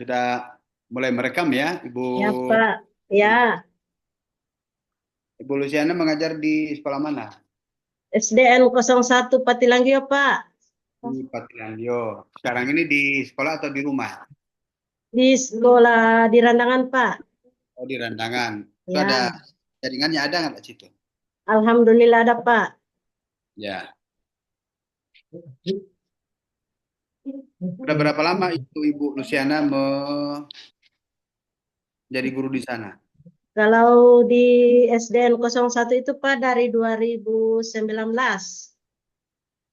Sudah mulai merekam ya, Ya, Pak. Ya, Ibu Luciana mengajar di sekolah mana? SDN 01 Patilanggio, Pak. Di Patilandio. Sekarang ini di sekolah atau di rumah? Di sekolah di Randangan, Pak. Oh, di Randangan. Itu ada Ya, jaringannya ada nggak di situ? Alhamdulillah ada, Pak. Ya. Sudah berapa lama itu Ibu Luciana menjadi guru di sana? Kalau di SDN 01 itu, Pak, dari 2019.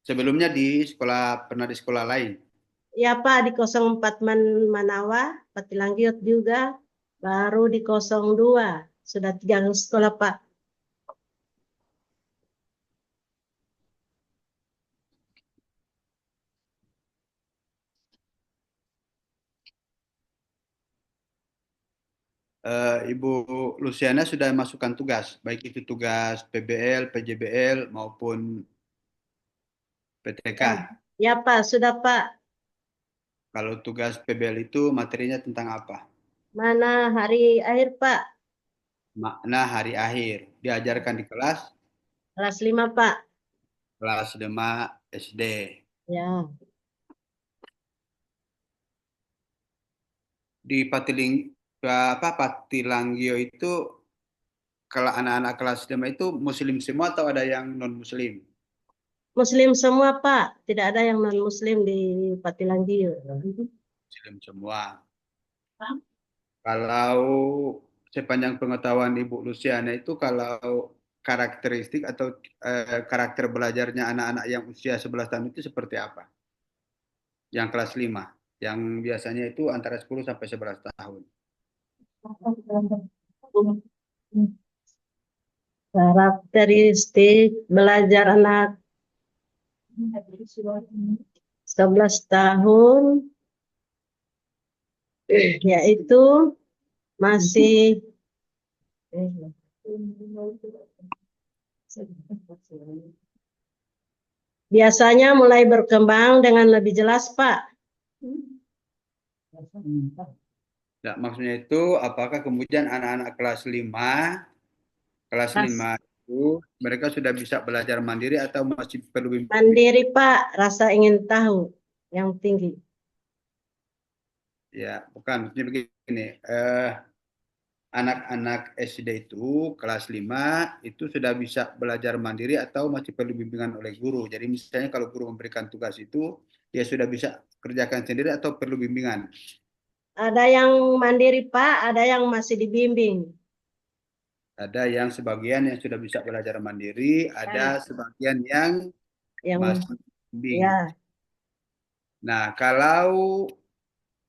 Sebelumnya pernah di sekolah lain. Ya, Pak, di 04 Manawa, Patilanggio juga. Baru di 02. Sudah 3 sekolah, Pak. Ibu Luciana sudah masukkan tugas, baik itu tugas PBL, PJBL maupun Ya, PTK. ya, Pak, sudah, Pak. Kalau tugas PBL itu materinya tentang apa? Mana hari akhir, Pak? Makna hari akhir. Diajarkan di Kelas 5, Pak. kelas 5 SD. Ya. Di Patilanggio itu kalau anak-anak kelas 5 itu muslim semua atau ada yang non muslim? Muslim semua, Pak. Tidak ada yang non-Muslim di Patilanggio. Muslim semua. Kalau sepanjang pengetahuan Ibu Luciana itu kalau karakteristik atau karakter belajarnya anak-anak yang usia 11 tahun itu seperti apa? Yang kelas 5, yang biasanya itu antara 10 sampai 11 tahun. Karakteristik belajar anak 11 tahun, yaitu masih biasanya mulai berkembang dengan lebih jelas, Pak. Nah, maksudnya itu apakah kemudian anak-anak kelas Ras- 5 itu mereka sudah bisa belajar mandiri atau masih perlu bimbingan? Mandiri, Pak. Rasa ingin tahu yang tinggi. Ya, bukan. Maksudnya begini, anak-anak SD itu kelas 5 itu sudah bisa belajar mandiri atau masih perlu bimbingan oleh guru. Jadi misalnya kalau guru memberikan tugas itu, dia sudah bisa kerjakan sendiri atau perlu bimbingan. Ada yang mandiri, Pak. Ada yang masih dibimbing. Ada yang sebagian yang sudah bisa belajar mandiri, Ya, ada sebagian yang yang masih bimbing. ya, Nah, kalau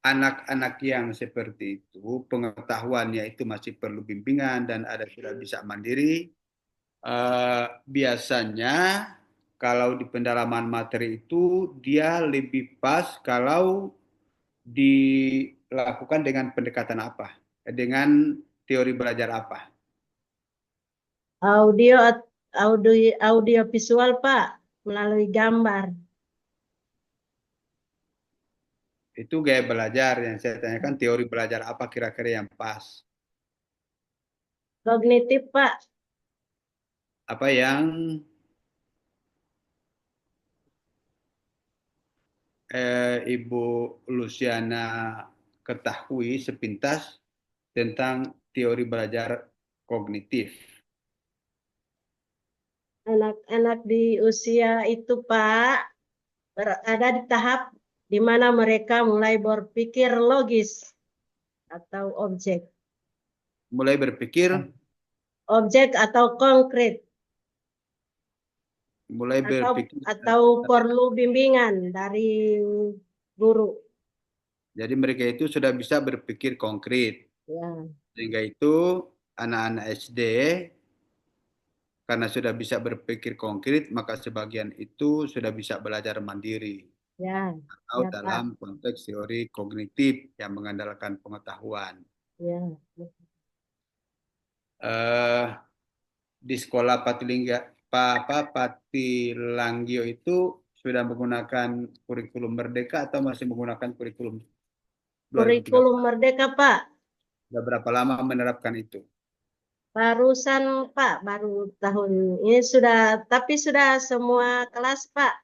anak-anak yang seperti itu, pengetahuannya itu masih perlu bimbingan dan ada sudah bisa mandiri, biasanya kalau di pendalaman materi itu dia lebih pas kalau dilakukan dengan pendekatan apa? Dengan teori belajar apa? audio audio visual, Pak, melalui gambar. Itu gaya belajar yang saya tanyakan teori belajar apa kira-kira yang pas? Kognitif, Pak. Apa yang Ibu Luciana ketahui sepintas tentang teori belajar kognitif? Anak-anak di usia itu, Pak, berada di tahap di mana mereka mulai berpikir logis atau objek. Mulai berpikir, Objek atau konkret mulai atau berpikir. perlu bimbingan dari guru. Jadi mereka itu sudah bisa berpikir konkret. Ya, Sehingga itu anak-anak SD karena sudah bisa berpikir konkret, maka sebagian itu sudah bisa belajar mandiri ya, atau ya, dalam Pak. konteks teori kognitif yang mengandalkan pengetahuan. Ya. Eh, di sekolah Patilanggio itu sudah menggunakan kurikulum Merdeka atau masih menggunakan kurikulum 2013. Kurikulum Merdeka, Pak. Sudah berapa lama menerapkan itu? Barusan, Pak, baru tahun ini sudah, tapi sudah semua kelas, Pak.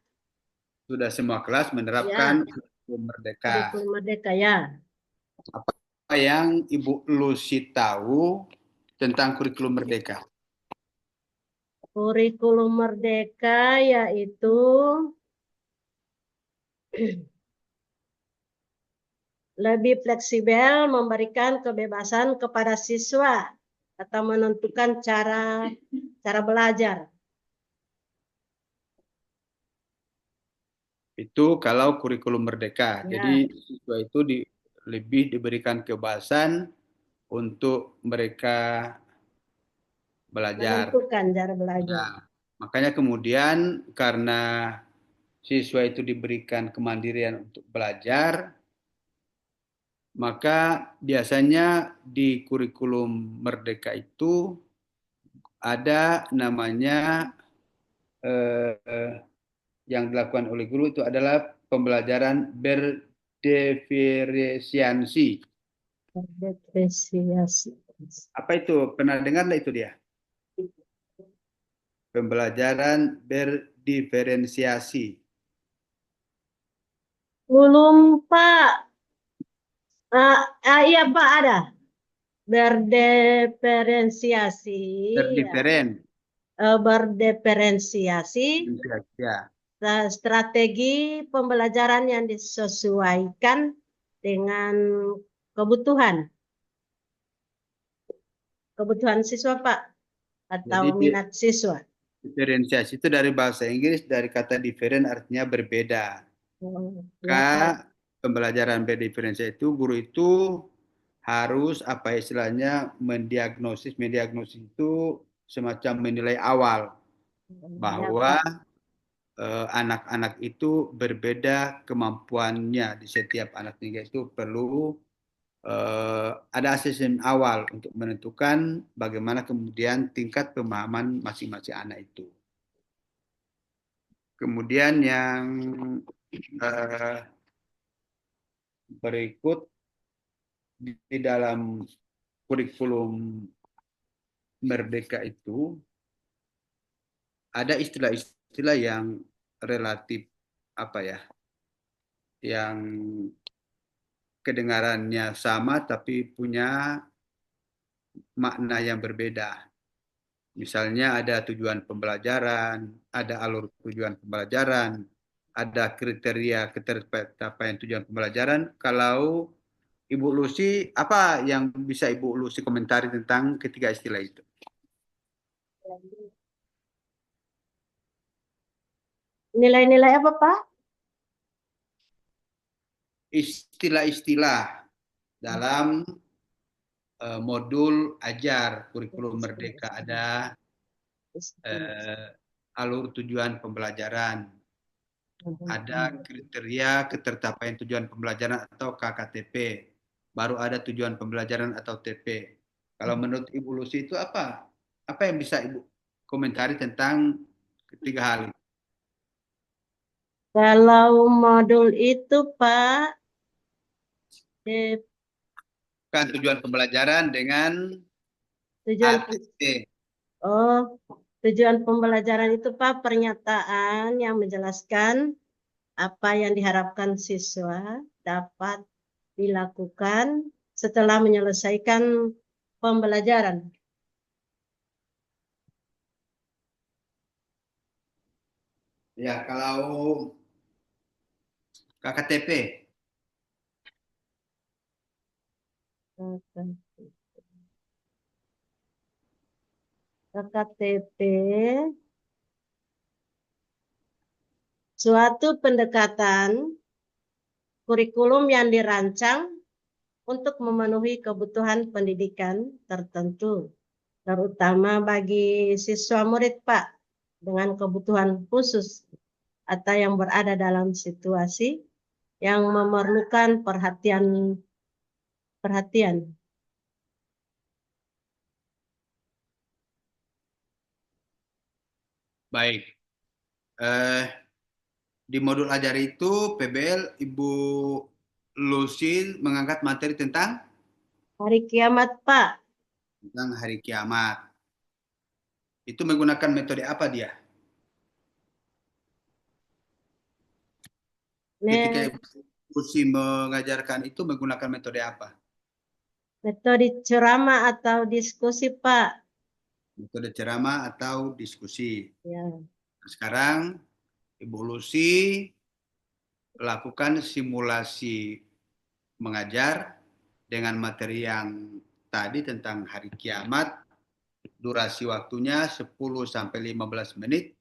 Sudah semua kelas menerapkan Ya, kurikulum Merdeka. kurikulum Merdeka ya. Apa yang Ibu Lucy tahu tentang kurikulum Merdeka? Kurikulum Merdeka yaitu lebih fleksibel, memberikan kebebasan kepada siswa atau menentukan cara belajar. Itu kalau kurikulum Merdeka. Ya, Jadi siswa itu lebih diberikan kebebasan untuk mereka belajar. menentukan cara belajar. Nah, makanya kemudian karena siswa itu diberikan kemandirian untuk belajar, maka biasanya di kurikulum Merdeka itu ada namanya eh, yang dilakukan oleh guru itu adalah pembelajaran berdiferensiasi. Depresiasi. Apa itu? Pernah dengar nggak itu dia? Pembelajaran berdiferensiasi. Belum, Pak. Iya, Pak, ada. Berdiferensiasi. Ya. Berdiferen. Berdiferensiasi. Ya. Strategi pembelajaran yang disesuaikan dengan kebutuhan kebutuhan siswa, Pak, Jadi atau minat siswa. diferensiasi itu dari bahasa Inggris, dari kata different artinya berbeda. Ya, Pak. Maka pembelajaran berdiferensiasi itu guru itu harus apa istilahnya mendiagnosis itu semacam menilai awal Ya, bahwa Pak. anak-anak itu berbeda kemampuannya di setiap anak tinggal itu perlu ada asesmen awal untuk menentukan bagaimana kemudian tingkat pemahaman masing-masing anak itu. Kemudian yang eh, berikut di dalam kurikulum Merdeka itu ada istilah-istilah yang relatif apa ya, yang kedengarannya sama tapi punya makna yang berbeda. Misalnya ada tujuan pembelajaran, ada alur tujuan pembelajaran, ada kriteria ketercapaian tujuan pembelajaran. Kalau Ibu Lucy, apa yang bisa Ibu Lucy komentari tentang ketiga istilah itu? Nilai-nilai apa, Pak? Istilah-istilah dalam modul ajar kurikulum Merdeka ada eh, alur tujuan pembelajaran, ada kriteria ketercapaian tujuan pembelajaran atau KKTP, baru ada tujuan pembelajaran atau TP. Kalau menurut Ibu Lucy itu apa? Apa yang bisa Ibu komentari tentang ketiga hal ini? Kalau modul itu, Pak, eh, Kan tujuan pembelajaran dengan tujuan ATT. oh tujuan pembelajaran itu, Pak, pernyataan yang menjelaskan apa yang diharapkan siswa dapat dilakukan setelah menyelesaikan pembelajaran. Ya, kalau KKTP, KKTP suatu pendekatan kurikulum yang dirancang untuk memenuhi kebutuhan pendidikan tertentu, terutama bagi siswa murid, Pak, dengan kebutuhan khusus atau yang berada dalam situasi yang memerlukan perhatian. baik. Eh, di modul ajar itu PBL Ibu Lusin mengangkat materi tentang hari kiamat, Pak. hari kiamat. Itu menggunakan metode apa dia? Ketika Lucy mengajarkan itu menggunakan metode apa? Metode ceramah atau diskusi, Pak. Metode ceramah atau diskusi. Ya. Sekarang Ibu Lucy lakukan simulasi mengajar dengan materi yang tadi tentang hari kiamat, durasi waktunya 10 sampai 15 menit,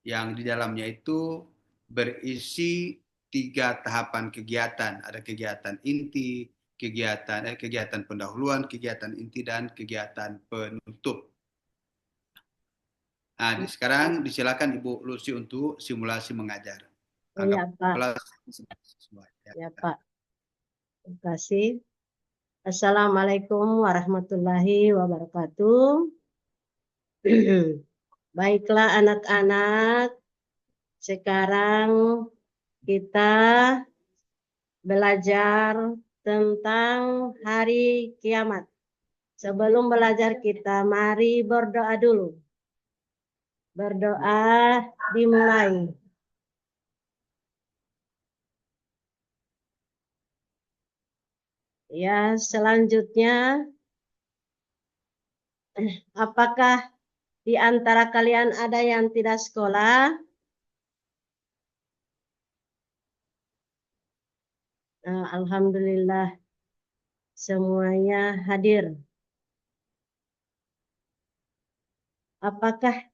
yang di dalamnya itu berisi 3 tahapan kegiatan. Ada kegiatan inti, kegiatan pendahuluan, kegiatan inti, dan kegiatan penutup. Nah, sekarang disilakan Ibu Lucy untuk simulasi mengajar. Iya, Pak. Ya. Ya, Pak. Terima kasih. Assalamualaikum warahmatullahi wabarakatuh. Baiklah anak-anak, sekarang kita belajar tentang hari kiamat. Sebelum belajar kita mari berdoa dulu. Berdoa dimulai. Ya, selanjutnya apakah di antara kalian ada yang tidak sekolah? Alhamdulillah semuanya hadir. Apakah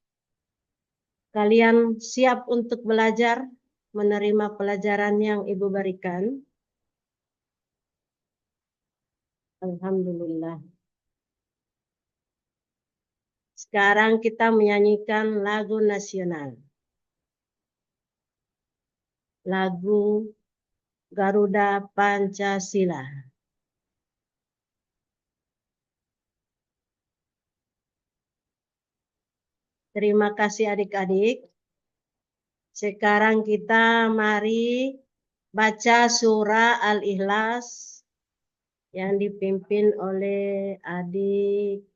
kalian siap untuk belajar, menerima pelajaran yang Ibu berikan? Alhamdulillah. Sekarang kita menyanyikan lagu nasional. Lagu Garuda Pancasila. Terima kasih adik-adik. Sekarang kita mari baca surah Al-Ikhlas yang dipimpin oleh adik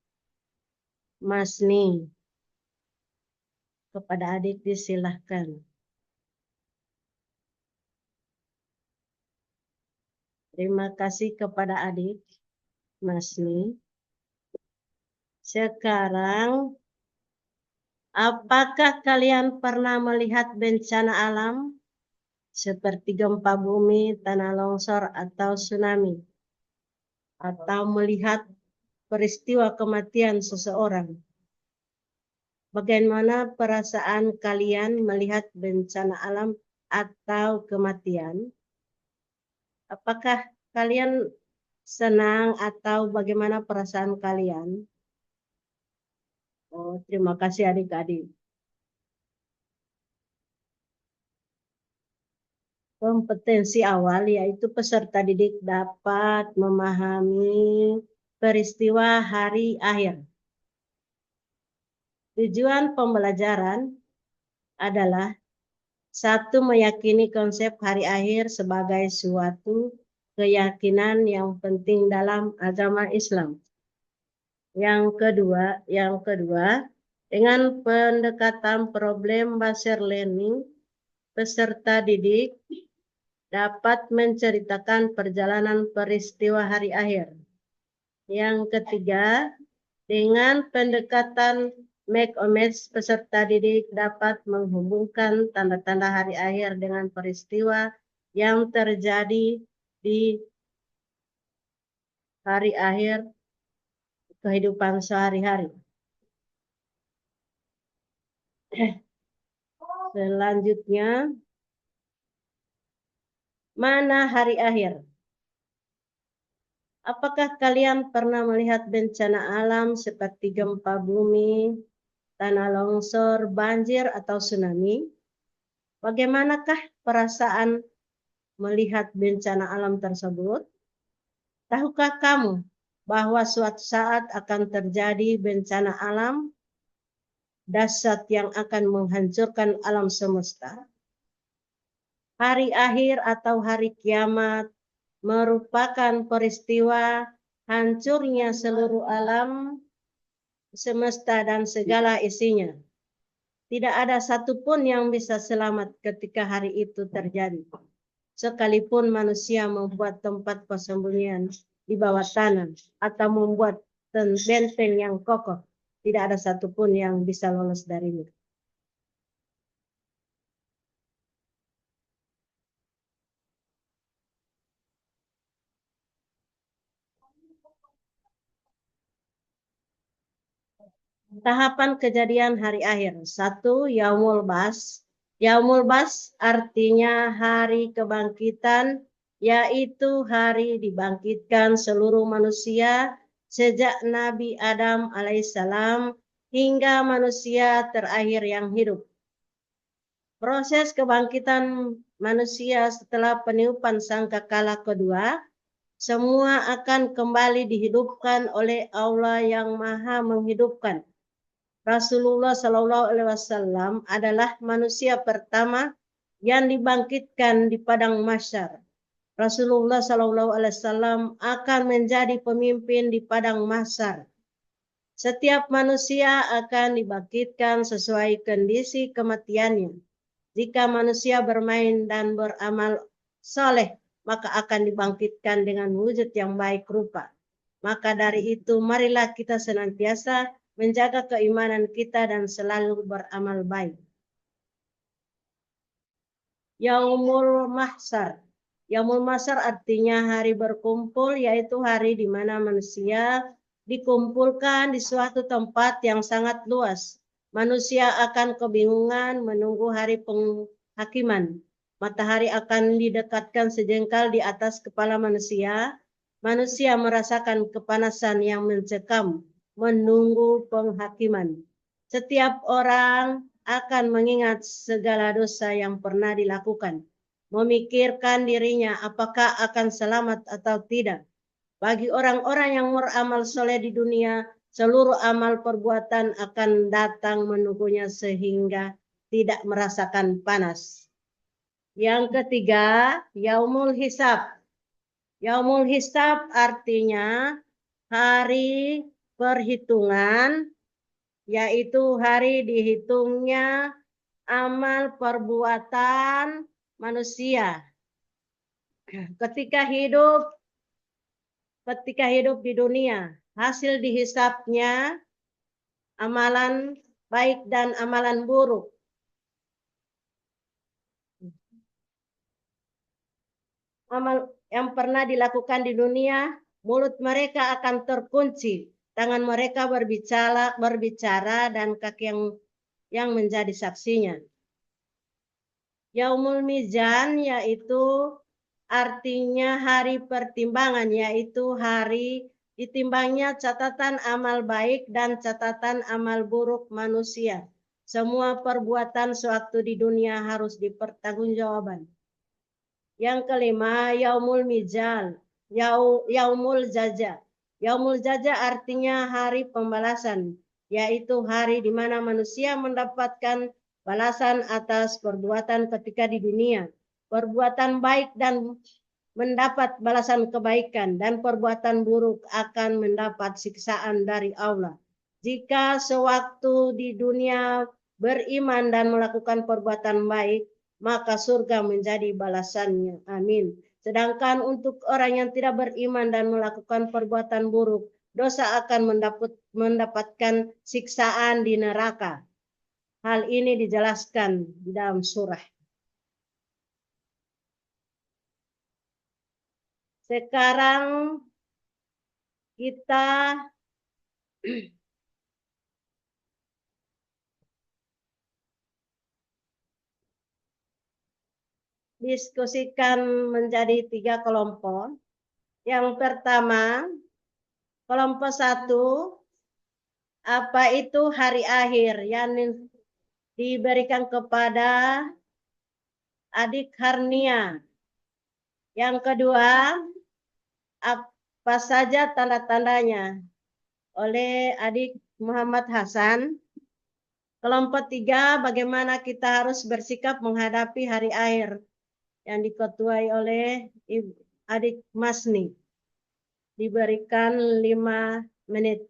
Masni. Kepada adik disilahkan. Terima kasih kepada adik Masni. Sekarang, apakah kalian pernah melihat bencana alam seperti gempa bumi, tanah longsor, atau tsunami? Atau melihat peristiwa kematian seseorang? Bagaimana perasaan kalian melihat bencana alam atau kematian? Apakah kalian senang atau bagaimana perasaan kalian? Oh, terima kasih adik-adik. Kompetensi awal yaitu peserta didik dapat memahami peristiwa hari akhir. Tujuan pembelajaran adalah satu, meyakini konsep hari akhir sebagai suatu keyakinan yang penting dalam agama Islam. Yang kedua, dengan pendekatan problem based learning, peserta didik dapat menceritakan perjalanan peristiwa hari akhir. Yang ketiga, dengan pendekatan make or match, peserta didik dapat menghubungkan tanda-tanda hari akhir dengan peristiwa yang terjadi di hari akhir kehidupan sehari-hari. Selanjutnya, mana hari akhir? Apakah kalian pernah melihat bencana alam seperti gempa bumi, tanah longsor, banjir, atau tsunami? Bagaimanakah perasaan melihat bencana alam tersebut? Tahukah kamu bahwa suatu saat akan terjadi bencana alam dahsyat yang akan menghancurkan alam semesta? Hari akhir atau hari kiamat merupakan peristiwa hancurnya seluruh alam semesta dan segala isinya. Tidak ada satupun yang bisa selamat ketika hari itu terjadi. Sekalipun manusia membuat tempat persembunyian di bawah tanah atau membuat benteng yang kokoh, tidak ada satupun yang bisa lolos darinya. Tahapan kejadian hari akhir. 1. Yaumul Bas. Yaumul Bas artinya hari kebangkitan, yaitu hari dibangkitkan seluruh manusia sejak Nabi Adam alaihissalam hingga manusia terakhir yang hidup. Proses kebangkitan manusia setelah peniupan sangkakala kedua, semua akan kembali dihidupkan oleh Allah yang Maha Menghidupkan. Rasulullah Shallallahu Alaihi Wasallam adalah manusia pertama yang dibangkitkan di padang mahsyar. Rasulullah Shallallahu Alaihi Wasallam akan menjadi pemimpin di padang mahsyar. Setiap manusia akan dibangkitkan sesuai kondisi kematiannya. Jika manusia bermain dan beramal soleh, maka akan dibangkitkan dengan wujud yang baik rupa. Maka dari itu, marilah kita senantiasa menjaga keimanan kita dan selalu beramal baik. Yaumul Mahsyar. Yaumul Mahsyar artinya hari berkumpul, yaitu hari di mana manusia dikumpulkan di suatu tempat yang sangat luas. Manusia akan kebingungan menunggu hari penghakiman. Matahari akan didekatkan sejengkal di atas kepala manusia. Manusia merasakan kepanasan yang mencekam menunggu penghakiman. Setiap orang akan mengingat segala dosa yang pernah dilakukan, memikirkan dirinya apakah akan selamat atau tidak. Bagi orang-orang yang beramal soleh di dunia, seluruh amal perbuatan akan datang menunggunya sehingga tidak merasakan panas. Yang ketiga, Yaumul Hisab. Yaumul Hisab artinya hari perhitungan, yaitu hari dihitungnya amal perbuatan manusia. Ketika hidup di dunia, hasil dihisabnya amalan baik dan amalan buruk. Amal yang pernah dilakukan di dunia, mulut mereka akan terkunci, tangan mereka berbicara dan kaki yang menjadi saksinya. Yaumul Mizan yaitu artinya hari pertimbangan, yaitu hari ditimbangnya catatan amal baik dan catatan amal buruk manusia. Semua perbuatan sewaktu di dunia harus dipertanggungjawabkan. Yang kelima, Yaumul Mizan, Yaumul Jaza. Yaumul Jaza artinya hari pembalasan, yaitu hari di mana manusia mendapatkan balasan atas perbuatan ketika di dunia. Perbuatan baik dan mendapat balasan kebaikan, dan perbuatan buruk akan mendapat siksaan dari Allah. Jika sewaktu di dunia beriman dan melakukan perbuatan baik, maka surga menjadi balasannya. Amin. Sedangkan untuk orang yang tidak beriman dan melakukan perbuatan buruk, dosa akan mendapatkan siksaan di neraka. Hal ini dijelaskan di dalam surah. Sekarang kita diskusikan menjadi 3 kelompok. Yang pertama, kelompok 1, apa itu hari akhir yang diberikan kepada adik Harnia. Yang kedua, apa saja tanda-tandanya oleh adik Muhammad Hasan. Kelompok 3, bagaimana kita harus bersikap menghadapi hari akhir yang diketuai oleh adik Masni. Diberikan 5 menit.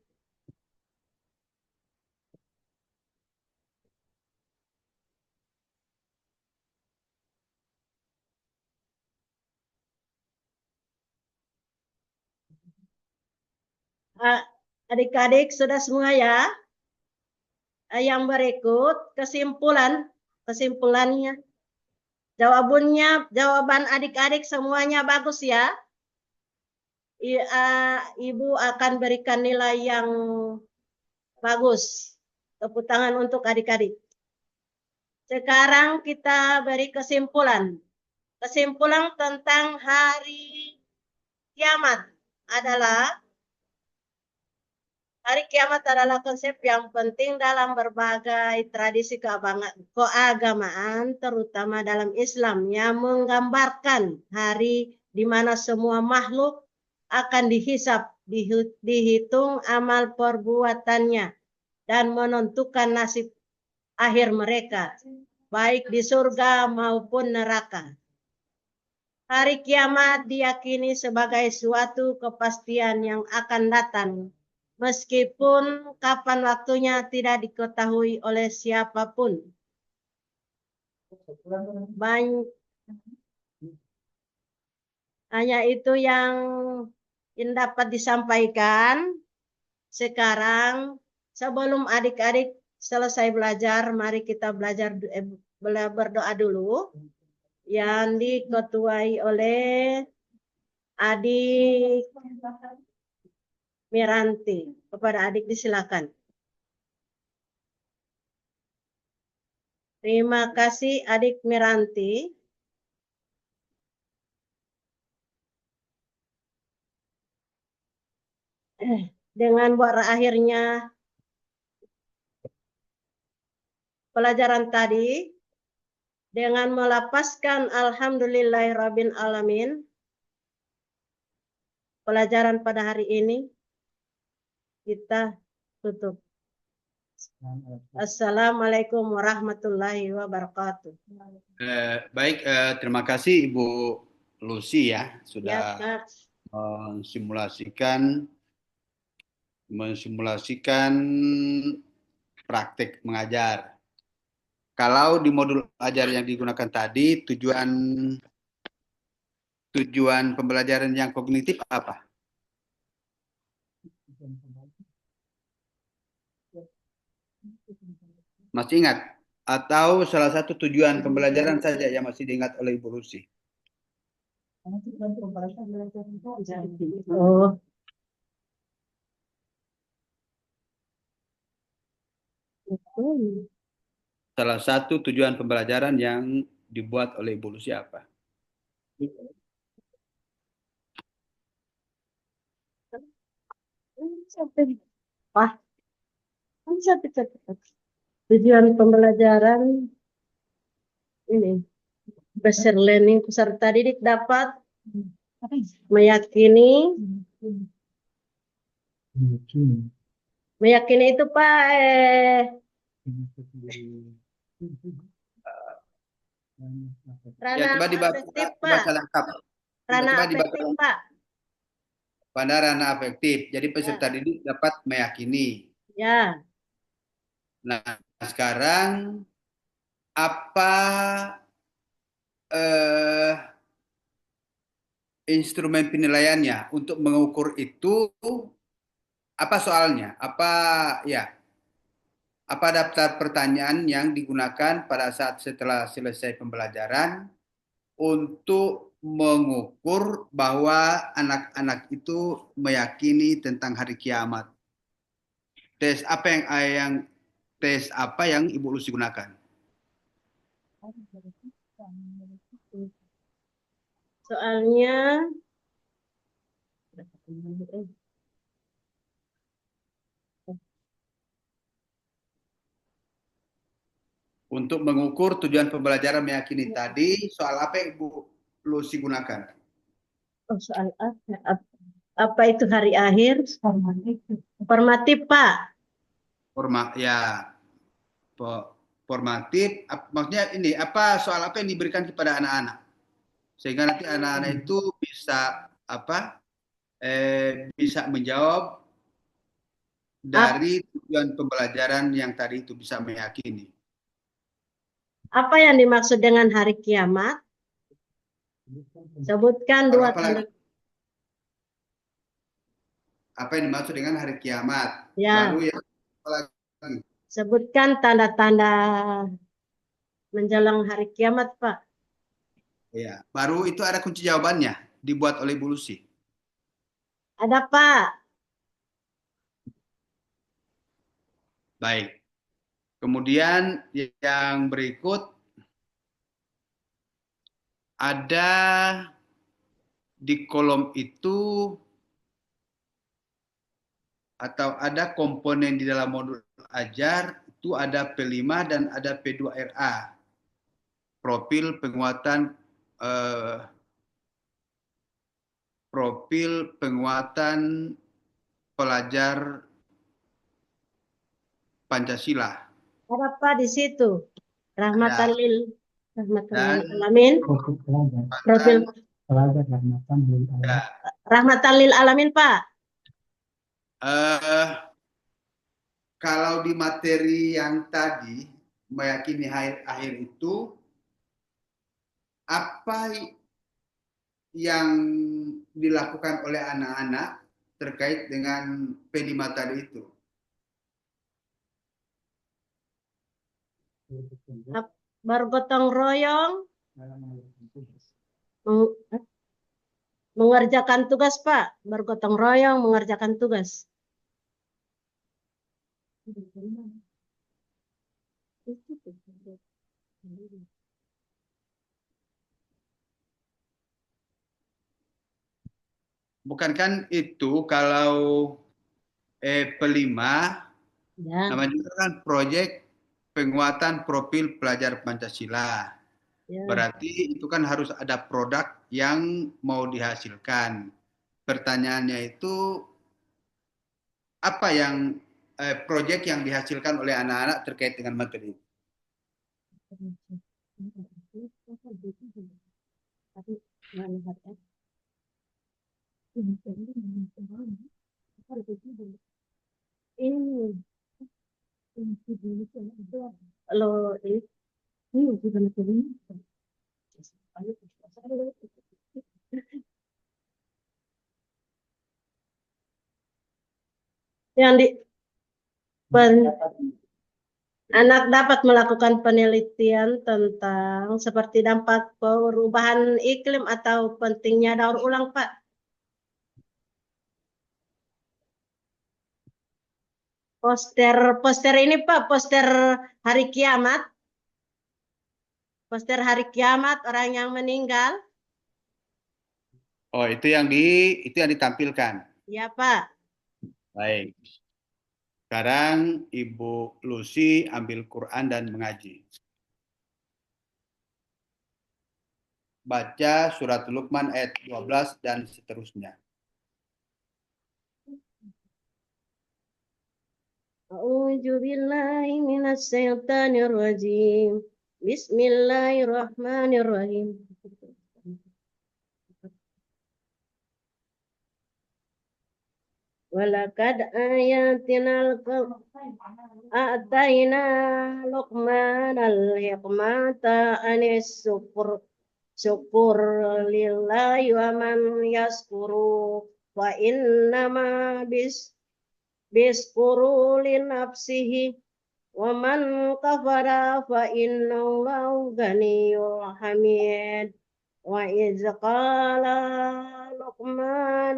Adik-adik sudah semua ya? Yang berikut kesimpulannya. Jawaban adik-adik semuanya bagus ya. Ibu akan berikan nilai yang bagus. Tepuk tangan untuk adik-adik. Sekarang kita beri kesimpulan. Kesimpulan tentang hari kiamat adalah hari kiamat adalah konsep yang penting dalam berbagai tradisi keagamaan, terutama dalam Islam, yang menggambarkan hari di mana semua makhluk akan dihisap, dihitung amal perbuatannya, dan menentukan nasib akhir mereka, baik di surga maupun neraka. Hari kiamat diyakini sebagai suatu kepastian yang akan datang, meskipun kapan waktunya tidak diketahui oleh siapapun. Hanya itu yang dapat disampaikan. Sekarang, sebelum adik-adik selesai belajar, mari kita berdoa dulu. Yang diketuai oleh adik Miranti. Kepada adik disilakan. Terima kasih adik Miranti. Dengan berakhirnya pelajaran tadi, dengan melapaskan alhamdulillahirabbil alamin, pelajaran pada hari ini kita tutup. Assalamualaikum warahmatullahi wabarakatuh. Baik, terima kasih Ibu Lucy ya sudah Ya, mensimulasikan praktek mengajar. Kalau di modul ajar yang digunakan tadi, tujuan pembelajaran yang kognitif apa? Masih ingat? Atau salah satu tujuan pembelajaran saja yang masih diingat oleh Ibu Lucy? Oh. Salah satu tujuan pembelajaran yang dibuat oleh Ibu Lucy apa? Tujuan pembelajaran ini peserta learning peserta didik dapat meyakini itu Pak Ya, coba dibaca lengkap. Rana afektif Pak. Pada ranah afektif. Jadi peserta didik dapat meyakini. Ya. Nah, sekarang apa instrumen penilaiannya untuk mengukur itu? Apa soalnya? Apa daftar pertanyaan yang digunakan pada saat setelah selesai pembelajaran untuk mengukur bahwa anak-anak itu meyakini tentang hari kiamat? Tes apa yang Ibu Lucy gunakan? Soalnya untuk mengukur tujuan pembelajaran meyakini tadi, soal apa yang Ibu Lucy gunakan? Oh, soal apa itu hari akhir? Formatif Pak. Formatif. Maksudnya ini soal apa yang diberikan kepada anak-anak sehingga nanti anak-anak itu bisa bisa menjawab dari tujuan pembelajaran yang tadi itu, bisa meyakini. Apa yang dimaksud dengan hari kiamat? Sebutkan Lalu dua apa lagi? tanda. Apa yang dimaksud dengan hari kiamat? Ya, Baru yang apa lagi? sebutkan tanda-tanda menjelang hari kiamat, Pak. Ya, baru itu ada kunci jawabannya dibuat oleh Bu Lucy. Ada, Pak. Baik. Kemudian yang berikut ada di kolom itu atau ada komponen di dalam modul ajar itu ada P5 dan ada P2RA. Profil penguatan eh, pelajar Pancasila. Ada, Pak, di situ. Rahmatan Ada. lil rahmatan lil Dan alamin. Profil ya, rahmatan lil alamin, Pak. eh, kalau di materi yang tadi meyakini akhir itu apa yang dilakukan oleh anak-anak terkait dengan P5 tadi itu? Bergotong royong, mengerjakan tugas, Pak. Bergotong royong, mengerjakan tugas. Bukankah itu kalau P5 Ya, namanya juga kan proyek penguatan profil pelajar Pancasila. ya. Berarti itu kan harus ada produk yang mau dihasilkan. Pertanyaannya itu apa yang proyek yang dihasilkan oleh anak-anak terkait dengan materi itu? Ini lo ini yang di anak dapat melakukan penelitian tentang seperti dampak perubahan iklim atau pentingnya daur ulang, Pak. Poster ini, Pak, poster hari kiamat. Poster hari kiamat orang yang meninggal. Oh, itu yang ditampilkan. Ya, Pak. Baik. Sekarang Ibu Lucy ambil Quran dan mengaji. Baca surat Luqman ayat 12 dan seterusnya. A'udzu billahi minasy syaithanir rajim. Bismillahirrahmanirrahim. Walakad a'tayna Luqmanal hikmata anis syukur lillahi wa man yaskuru wa innama biskuru li nafsihi wa man kafara fa innallahu ghaniyyun hamid wa iz qala Luqman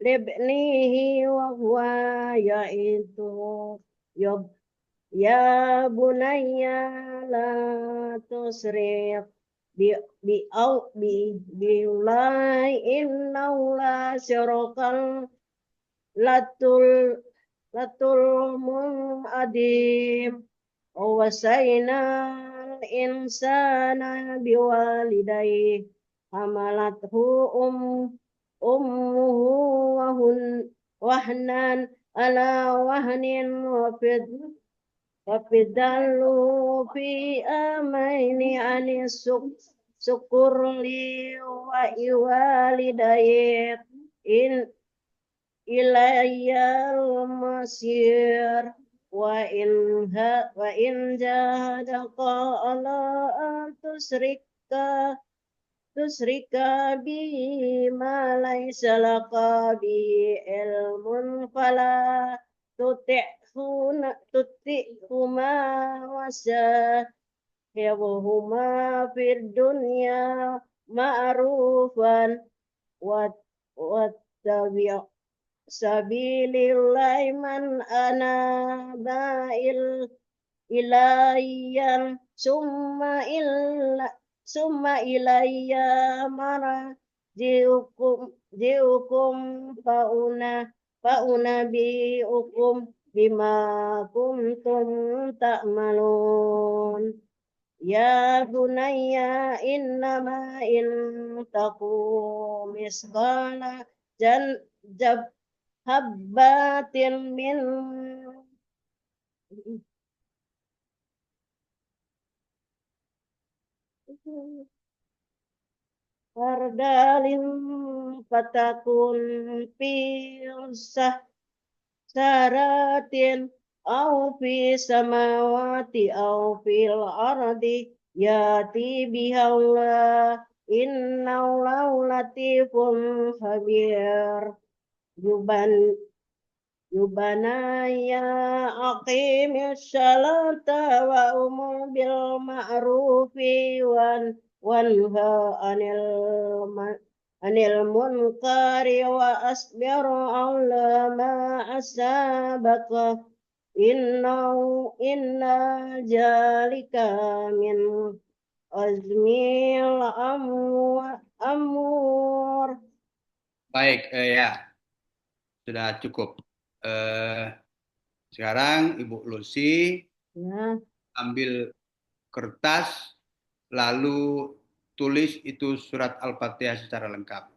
libnihi wa huwa yaitu ya bunayya la tusrif biulai innaula syarokal latul adim wasaina insana biwalidayhi hamalathu ummuhu wahnan ala wahnin wafidalu fi amaini anisuk syukur li wa iwalidayek in ilayyal masir wa in jahadaka ala an tusrika bi ma laysa laka bi ilmun fala tuti'huma wasa yabuhuma fid dunya ma'rufan wa wattabi' sabilillahi man anaba ilayyan summa ilayya jiukum fauna biukum bima kuntum ta'malun. Ya bunayya innama in taku misqala jan jab habbatin min Fardalin fatakun saratin au fi samawati au fil ardi yati bihaullah innallahu latifun khabir yuban yubanaya aqimis salata wa umur bil ma'rufi wanha anil munkari wa asbiru ala ma asabaka inna jalika min azmil amur. Baik, ya, sudah cukup. Eh, Sekarang Ibu Lucy Ya. ambil kertas, lalu tulis itu surat Al-Fatihah secara lengkap.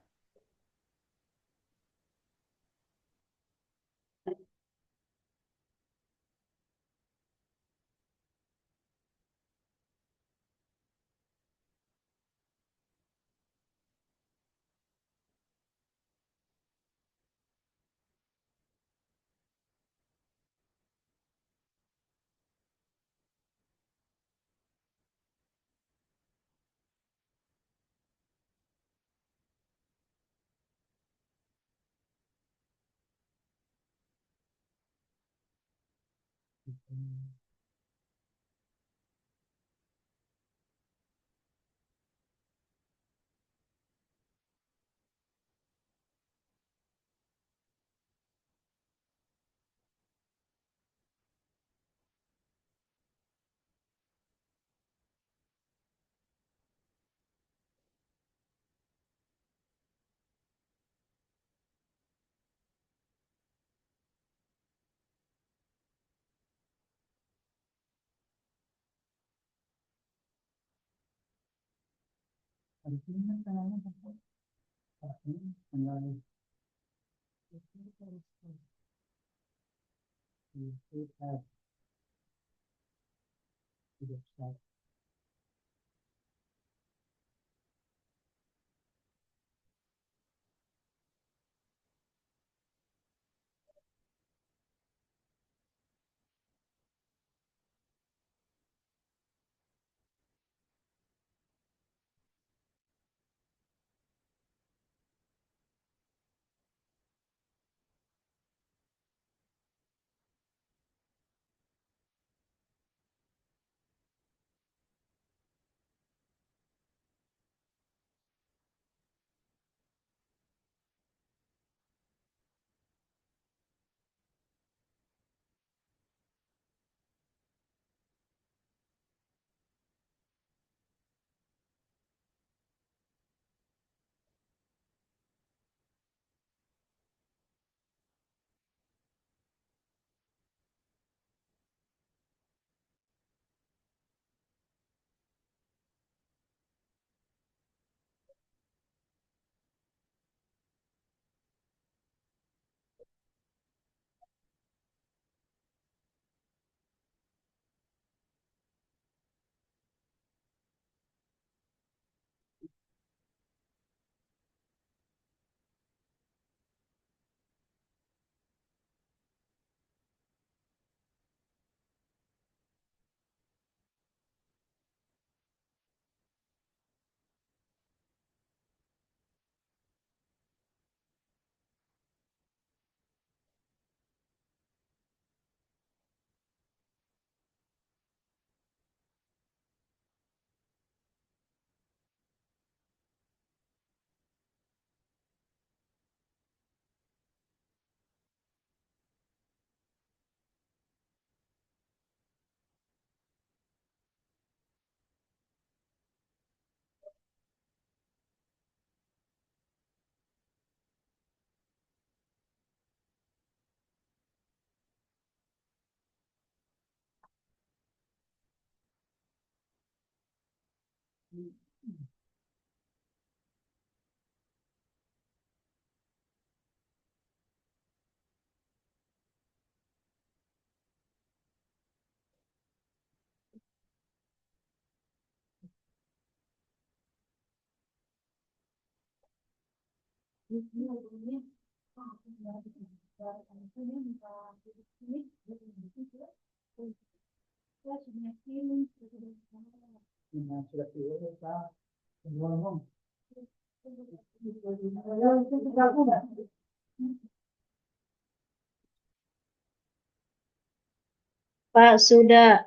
Pak, sudah.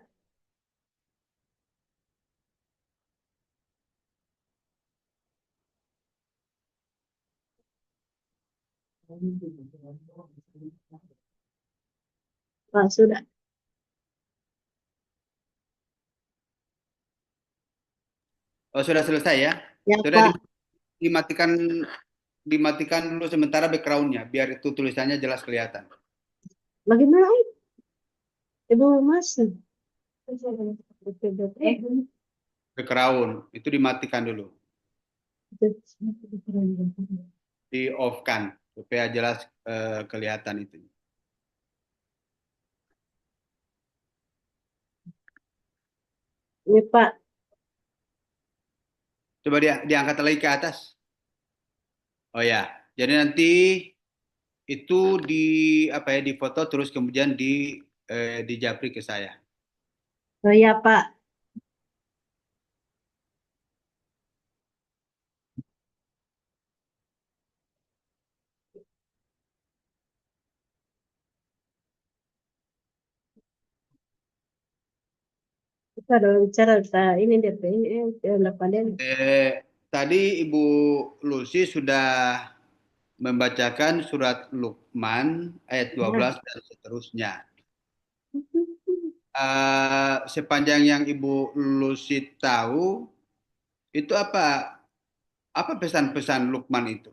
Pak, sudah. Oh, sudah selesai ya? Ya, Sudah Pak. dimatikan dimatikan dulu sementara backgroundnya biar itu tulisannya jelas kelihatan. Bagaimana? Ibu masuk. Background itu dimatikan dulu, di off kan supaya jelas kelihatan itu. Ini, Pak. Coba diangkat lagi ke atas. Oh ya, jadi nanti itu di apa ya, di foto terus kemudian di japri ke saya. Oh ya, Pak. Kita udah bicara ini DP ini Tadi Ibu Lucy sudah membacakan surat Luqman ayat 12 dan seterusnya. Sepanjang yang Ibu Lucy tahu, itu apa pesan-pesan Luqman itu?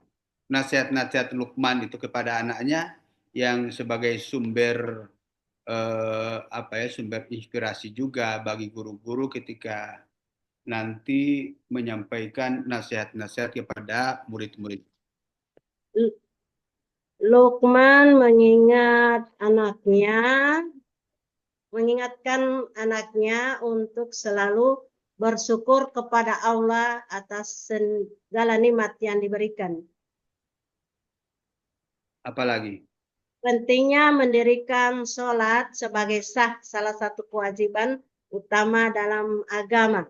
Nasihat-nasihat Luqman itu kepada anaknya yang sebagai sumber apa ya, sumber inspirasi juga bagi guru-guru ketika nanti menyampaikan nasihat-nasihat kepada murid-murid. Lukman mengingatkan anaknya untuk selalu bersyukur kepada Allah atas segala nikmat yang diberikan. Apalagi? Pentingnya mendirikan sholat sebagai salah satu kewajiban utama dalam agama.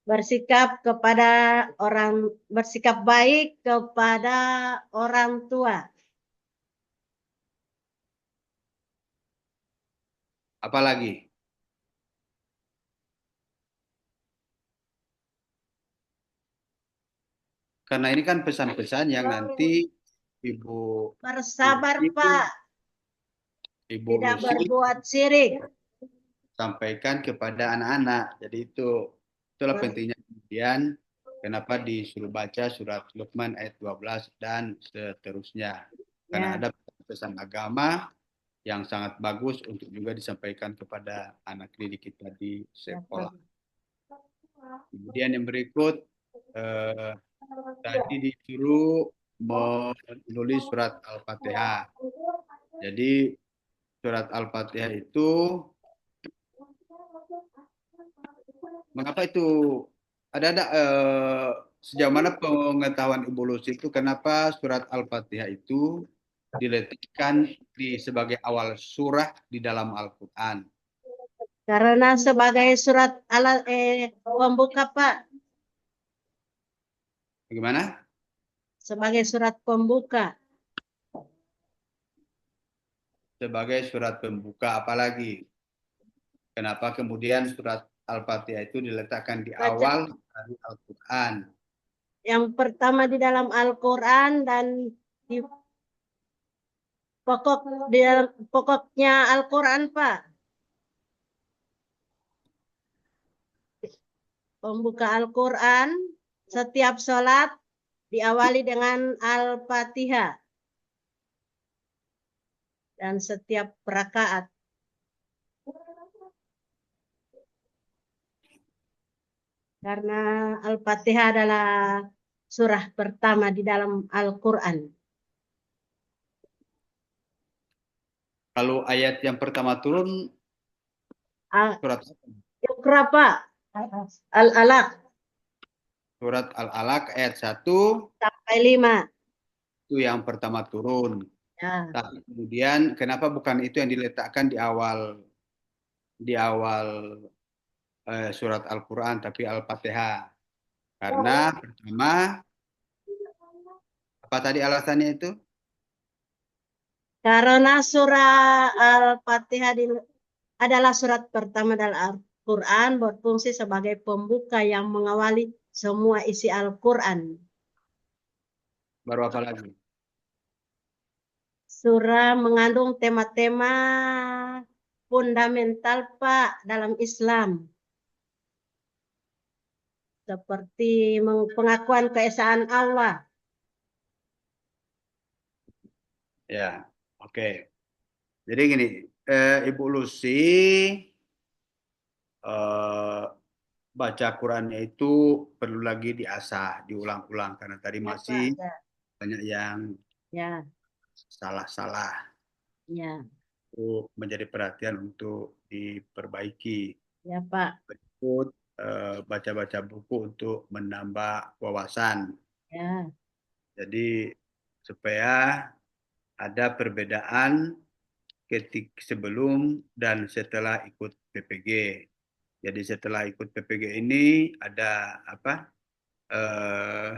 Bersikap baik kepada orang tua. Apalagi? Karena ini kan pesan-pesan yang nanti Ibu Bersabar, Lucy, Pak. Tidak berbuat syirik. sampaikan kepada anak-anak. Jadi itulah pentingnya kemudian kenapa disuruh baca surat Luqman ayat 12 dan seterusnya. Karena ada pesan agama yang sangat bagus untuk juga disampaikan kepada anak didik kita di sekolah. Kemudian yang berikut tadi disuruh menulis surat Al-Fatihah. Jadi surat Al-Fatihah itu mengapa itu ada sejauh mana pengetahuan Ibu Lucy itu kenapa surat Al-Fatihah itu diletakkan sebagai awal surah di dalam Al-Quran? Karena sebagai surat pembuka, Pak. Bagaimana? Sebagai surat pembuka. Sebagai surat pembuka, apalagi? Kenapa kemudian surat Al-Fatihah itu diletakkan di awal dari Al-Quran? Yang pertama di dalam Al-Quran dan di pokoknya Al-Quran, Pak. Pembuka Al-Quran, setiap sholat diawali dengan Al-Fatihah. Dan setiap rakaat. Karena Al-Fatihah adalah surah pertama di dalam Al-Quran. Kalau ayat yang pertama turun Al- surat apa? Iqra, Pak. Al-Alaq Surat Al-Alaq ayat 1 sampai 5. itu yang pertama turun. Ya. Tapi kemudian kenapa bukan itu yang diletakkan di awal surat Al-Quran tapi Al-Fatihah? Karena pertama, apa tadi alasannya itu? Karena surah Al-Fatihah adalah surat pertama dalam Al-Quran, berfungsi sebagai pembuka yang mengawali semua isi Al-Quran. Baru apa lagi? Surah mengandung tema-tema fundamental, Pak, dalam Islam. Seperti pengakuan keesaan Allah. Ya, oke. Jadi gini, Ibu Lucy eh, baca Qurannya itu perlu lagi diasah, diulang-ulang karena tadi Ya, masih Pak. Ya, banyak yang ya, salah-salah. ya, Itu menjadi perhatian untuk diperbaiki. ya, Pak. Berikut baca-baca buku untuk menambah wawasan. Ya, Jadi supaya ada perbedaan sebelum dan setelah ikut PPG. Jadi setelah ikut PPG ini ada apa? Eh,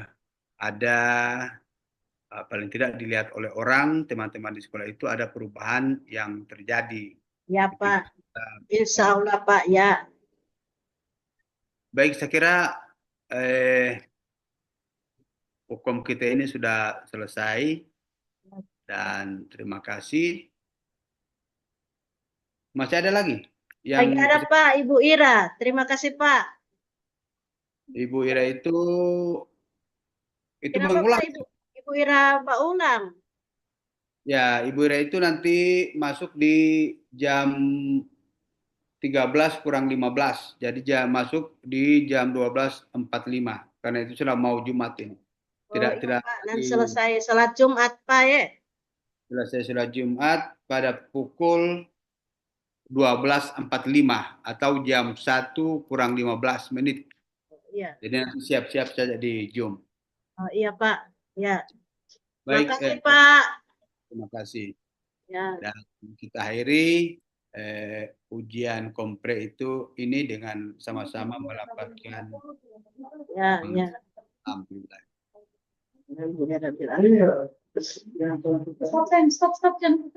ada paling tidak dilihat oleh orang teman-teman di sekolah itu ada perubahan yang terjadi ya, Pak. ketika kita Insya eh, Allah, Pak. Ya, baik saya kira hukum kita ini sudah selesai dan terima kasih. Masih ada lagi lagi yang ada Pak, Ibu Ira. Terima kasih, Pak. Ibu Ira itu Kenapa Pak, mengulang. Ibu Ira Pak ulang? Ya, Ibu Ira itu nanti masuk di jam 13 kurang 15. Jadi masuk di jam 12.45. Karena itu sudah mau Jumat ini. Oh Tidak iya tidak Pak, nanti lagi selesai sholat Jumat Pak ya. selesai sudah Jumat pada pukul 12.45 atau jam 1 kurang 15 menit. Iya. Jadi nanti siap-siap saja di Zoom. Oh iya Pak. Ya. Baik, Makasih Pak. terima kasih. Ya, Dan kita akhiri ujian kompre itu ini dengan sama-sama mendapatkan ya, ya. alhamdulillah. Stop, stop, stop, jangan.